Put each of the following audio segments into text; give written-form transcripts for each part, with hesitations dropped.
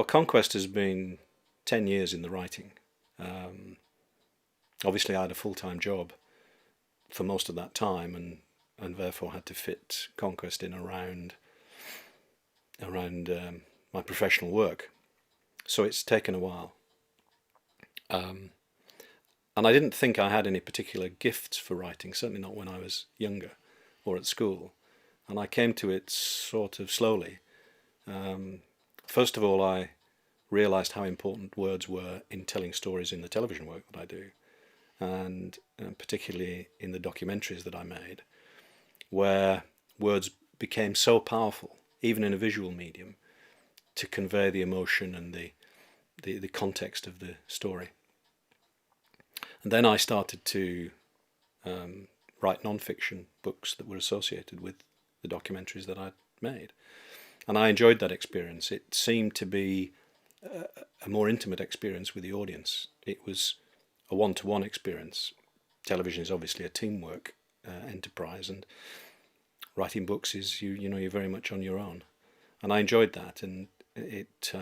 Well, Conquest has been 10 years in the writing. Um, Obviously, I had a full-time job for most of that time, and therefore had to fit Conquest in around my professional work. So it's taken a while. Um, and I didn't think I had any particular gifts for writing, certainly not when I was younger or at school. And I came to it sort of slowly. Um, First of all, I realised how important words were in telling stories in the television work that I do, and particularly in the documentaries that I made, where words became so powerful, even in a visual medium, to convey the emotion and the context of the story. And then I started to write non-fiction books that were associated with the documentaries that I'd made. And I enjoyed that experience. It seemed to be a more intimate experience with the audience. It was a one-to-one experience. Television is obviously a teamwork enterprise, and writing books is you're very much on your own. And I enjoyed that, and it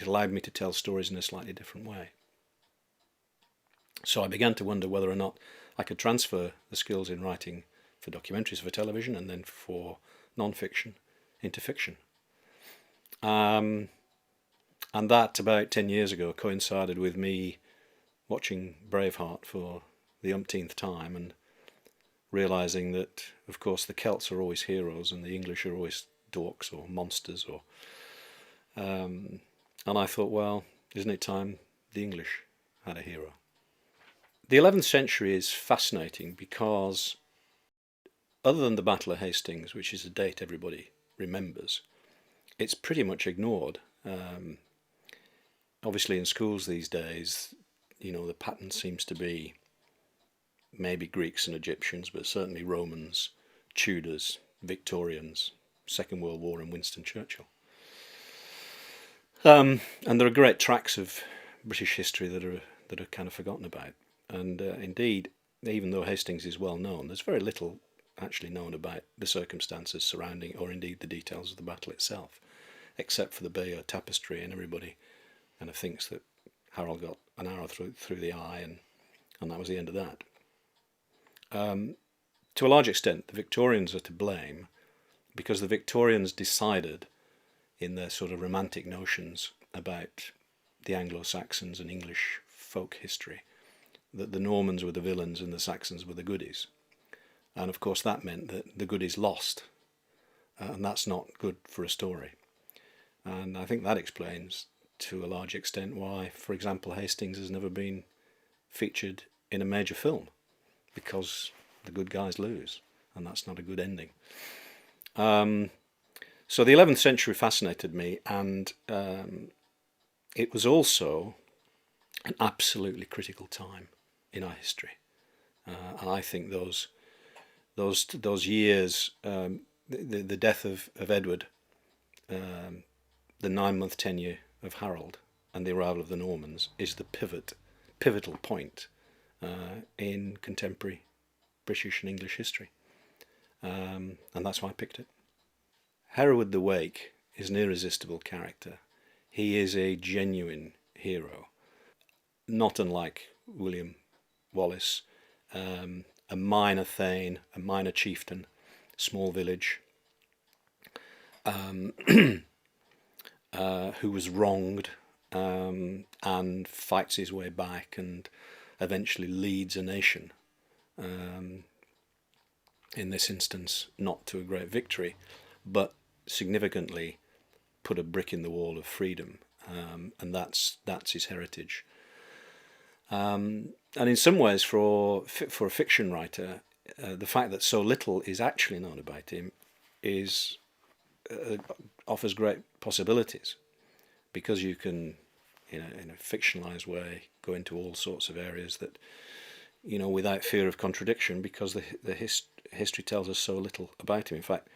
allowed me to tell stories in a slightly different way. So I began to wonder whether or not I could transfer the skills in writing for documentaries for television and then for non-fiction into fiction. And that, about 10 years ago, coincided with me watching Braveheart for the umpteenth time and realising that, of course, the Celts are always heroes and the English are always dorks or monsters. And I thought, well, isn't it time the English had a hero? The 11th century is fascinating because, other than the Battle of Hastings, which is a date everybody remembers, it's pretty much ignored. Obviously, in schools these days, the pattern seems to be maybe Greeks and Egyptians, but certainly Romans, Tudors, Victorians, Second World War, and Winston Churchill. And there are great tracts of British history that are kind of forgotten about. And indeed, even though Hastings is well known, there's very little actually known about the circumstances surrounding, or indeed the details of the battle itself, except for the Bayeux tapestry, and everybody kind of thinks that Harold got an arrow through the eye, and that was the end of that. To a large extent, the Victorians are to blame, because the Victorians decided, in their sort of romantic notions about the Anglo-Saxons and English folk history, that the Normans were the villains and the Saxons were the goodies. And of course that meant that the goodies lost, and that's not good for a story. And I think that explains to a large extent why, for example, Hastings has never been featured in a major film, because the good guys lose, and that's not a good ending. So the 11th century fascinated me, and it was also an absolutely critical time in our history. And I think those years, the death of Edward, the 9-month tenure of Harold, and the arrival of the Normans is the pivotal point in contemporary British and English history. And that's why I picked it. Hereward the Wake is an irresistible character. He is a genuine hero, not unlike William Wallace, a minor thane, a minor chieftain, small village, who was wronged and fights his way back and eventually leads a nation, in this instance not to a great victory, but significantly put a brick in the wall of freedom, and that's his heritage. And in some ways, for a fiction writer, the fact that so little is actually known about him offers great possibilities, because you can, in a fictionalized way, go into all sorts of areas that, without fear of contradiction, because the history tells us so little about him. In fact,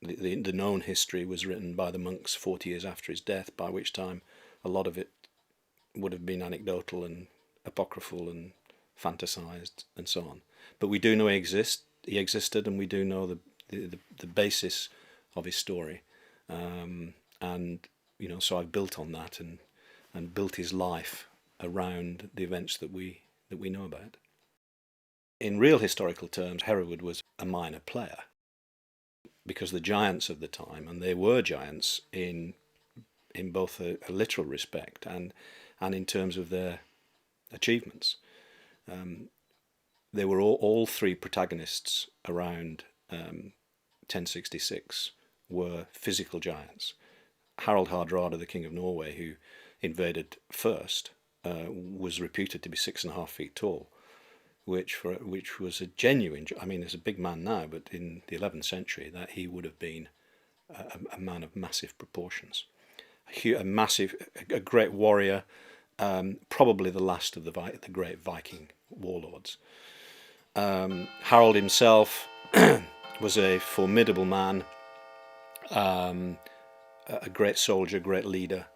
the known history was written by the monks 40 years after his death, by which time a lot of it would have been anecdotal and apocryphal and fantasized and so on. But we do know he existed, and we do know the basis of his story. and so I've built on that and built his life around the events that we know about. In real historical terms, Hereward was a minor player, because the giants of the time, and they were giants in both a literal respect and in terms of their achievements. They were all three protagonists around 1066 were physical giants. Harald Hardrada, the King of Norway, who invaded first, was reputed to be 6.5 feet tall, which was a genuine. I mean, he's a big man now, but in the 11th century, that he would have been a man of massive proportions, a great warrior, probably the last of the great Viking warlords. Harold himself was a formidable man, a great soldier, great leader.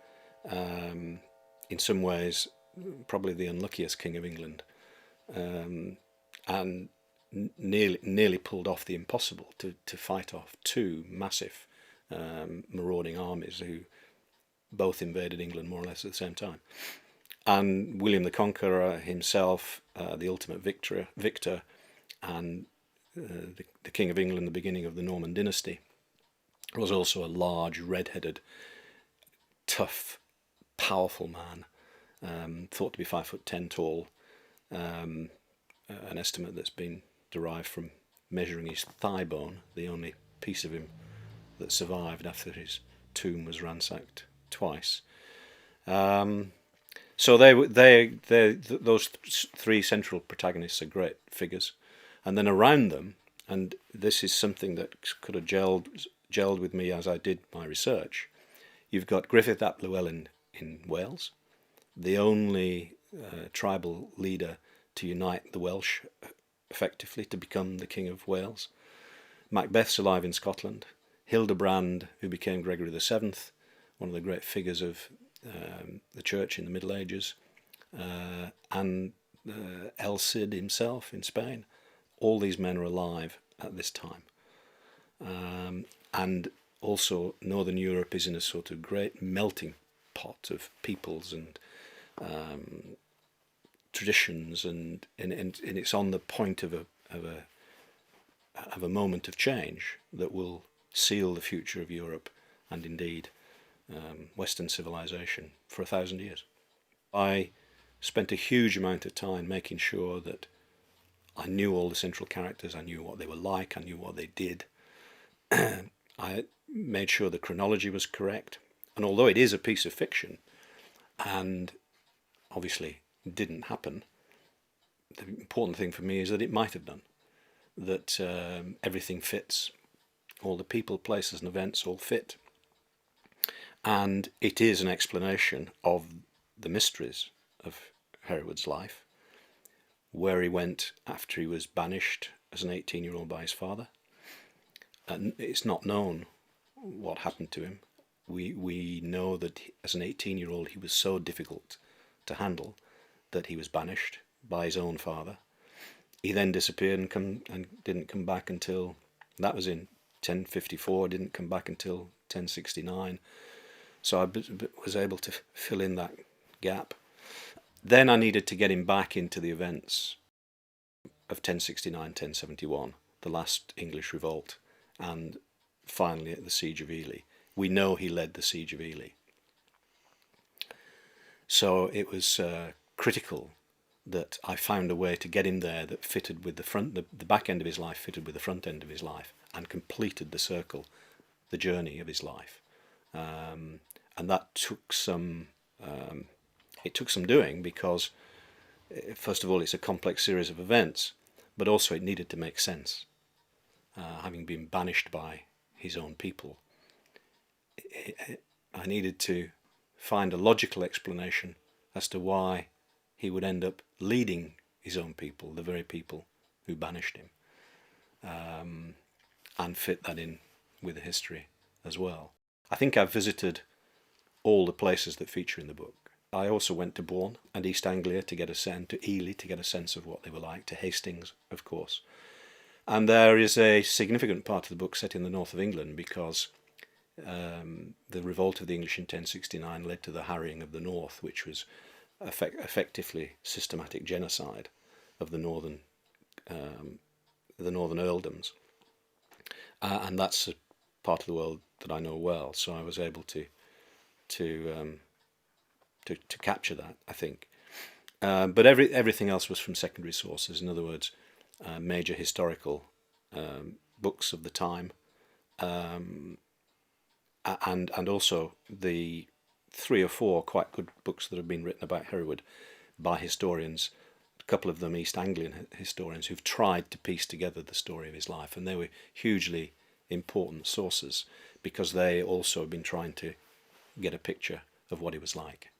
In some ways, probably the unluckiest king of England, and nearly pulled off the impossible to fight off two massive marauding armies who both invaded England more or less at the same time. And William the Conqueror himself, the ultimate victor, and the King of England, the beginning of the Norman dynasty, was also a large, red-headed, tough, powerful man, thought to be 5'10" tall, an estimate that's been derived from measuring his thigh bone, the only piece of him that survived after his tomb was ransacked twice. So those three central protagonists are great figures, and then around them, and this is something that could have gelled with me as I did my research. You've got Griffith ap Llewellyn in Wales, the only tribal leader to unite the Welsh effectively to become the King of Wales. Macbeth's alive in Scotland. Hildebrand, who became Gregory VII, one of the great figures of the church in the Middle Ages, and El Cid himself in Spain. All these men are alive at this time. And also Northern Europe is in a sort of great melting pot of peoples and traditions, and it's on the point of a moment of change that will seal the future of Europe and indeed Western civilization for 1,000 years. I spent a huge amount of time making sure that I knew all the central characters, I knew what they were like, I knew what they did. I made sure the chronology was correct, and although it is a piece of fiction and obviously didn't happen, the important thing for me is that it might have done, that everything fits, all the people, places and events all fit, and it is an explanation of the mysteries of Hereward's life, where he went after he was banished as an 18-year-old by his father. And it's not known what happened to him. We know that as an 18-year-old he was so difficult to handle that he was banished by his own father. He then disappeared and didn't come back until, that was in 1054, didn't come back until 1069. So I was able to fill in that gap. Then I needed to get him back into the events of 1069, 1071, the last English revolt, and finally at the Siege of Ely. We know he led the Siege of Ely. So it was critical that I found a way to get him there that fitted with the back end of his life fitted with the front end of his life and completed the circle, the journey of his life. And that took some doing, because first of all it's a complex series of events, but also it needed to make sense. Having been banished by his own people, I needed to find a logical explanation as to why he would end up leading his own people, the very people who banished him, and fit that in with the history as well. I think I've visited all the places that feature in the book. I also went to Bourne and East Anglia to get a sense, to Ely to get a sense of what they were like, to Hastings, of course. And there is a significant part of the book set in the north of England, because the revolt of the English in 1069 led to the harrying of the north, which was effectively systematic genocide of the northern earldoms, and that's a part of the world that I know well. So I was able to capture that, I think. But everything else was from secondary sources. In other words, major historical books of the time, and also the 3 or 4 quite good books that have been written about Hereward by historians, a couple of them East Anglian historians, who've tried to piece together the story of his life, and they were hugely important sources because they also have been trying to get a picture of what he was like.